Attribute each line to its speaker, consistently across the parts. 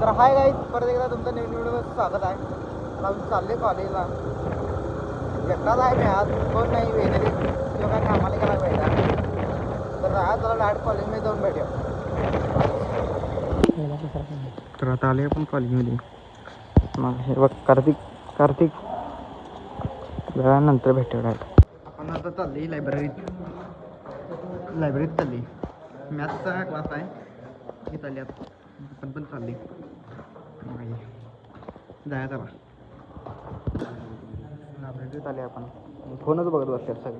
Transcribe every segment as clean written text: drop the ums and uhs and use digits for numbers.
Speaker 1: तर hi guys, परत एकदा तुमचं नवीन व्हिडिओमध्ये स्वागत आहे. आता मी चालले कॉलेजला. एकटाच आहे मी आज, कोण नाही वेगळे किंवा काय कामाला गेला पाहिजे. तर आज जरा डायरेक्ट कॉलेजमध्ये जाऊन भेटूया. तर आता आले आपण कॉलेजमध्ये. मग हे बघ कार्तिक नंतर भेटूया डायरेक्ट. आपण आता चालली लायब्ररीत चालली. मॅथ्सचा क्लास आहे की चालली आता आपण पण चालली जायचं बा. लायब्ररीत आले आपण. फोनच बघत बसतात सगळे.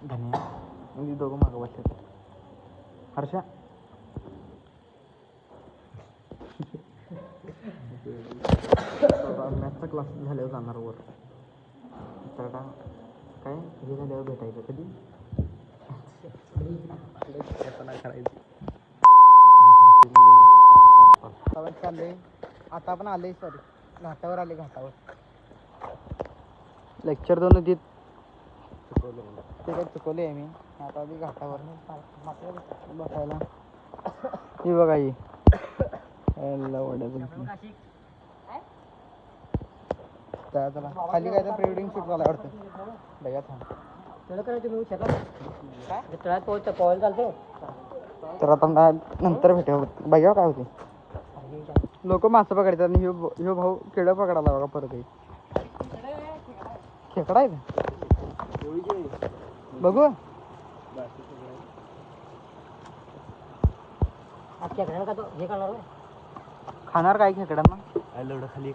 Speaker 1: धन्यवाद. दोघं मागं बसतात. हर्षा मॅथ्सचा क्लास झाल्यावर जाणार वर. तर आता काय हे झाल्यावर भेटायचं कधी चालले. आता आपण आले, सॉरी घाटावर आले. घाटावर लेक्चर दोन होती ते काही चुकवले आहे मी. आता आधी घाटावर बसायला. ही बघा ही चला खाली काय तर प्री वेडिंग शूट झाला वाटतं. बघा थांब. तर आता नंतर भेटूया. बघा काय होते. लोक मासे पकडतात आणि ह्यो भाऊ किडं पकडायला बघा परत. खेकडा आहे बघू. खाणार काय खेकड्यांना खाली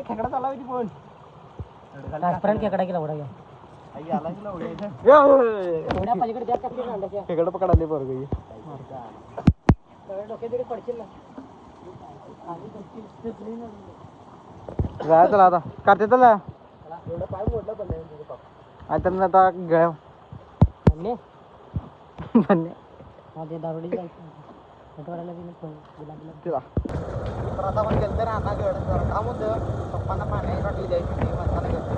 Speaker 1: खेकडा चालला होती पण खेकडा केला खेकडा पकडाले बरं जायचं आता करते त्याला आता गळ्या दारोडी तर आता आपण गेलं रानागड. काम होतं पप्पांना पाणी काढली द्यायची म्हणताना घेतो.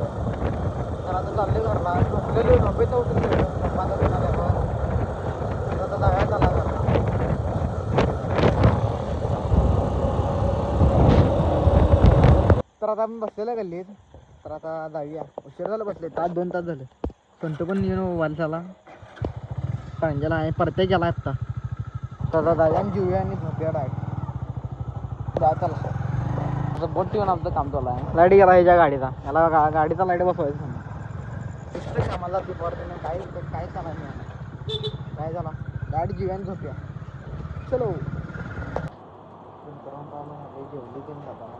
Speaker 1: तर आता चालले घरला. झोपलेलो झोपेत उठून गेलो पप्पांना घेऊन. आता जाऊया चला घरला. तर आता आम्ही बसलेलं गल्लीत. तर आता जाऊया. उशीर झालं बसले. 2 तास झाले. संतू पण येऊन वाल झाला. पांजाला आहे परत्या गेला आत्ता. तर जाऊया आणि जेऊया आणि झोपूया डायरेक्ट. जा चला. असं बोट ठेवून आमचं काम चालू आहे. लाईट गेला ह्याच्या गाडीचा. याला गाडीचा लाईट बसवायचं समजा. कामाला ती परत काय चालणार नाही. काय झाला गाडी जेऊया आणि झोपूया. चलो. जेवली की जाताना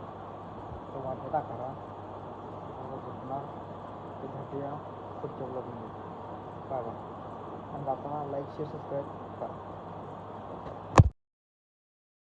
Speaker 1: वाटत टाका झोपणार ते भेटूया पुढच्या ब्लॉगमध्ये. बघा आणि जाताना लाईक शेअर सबस्क्राईब करा.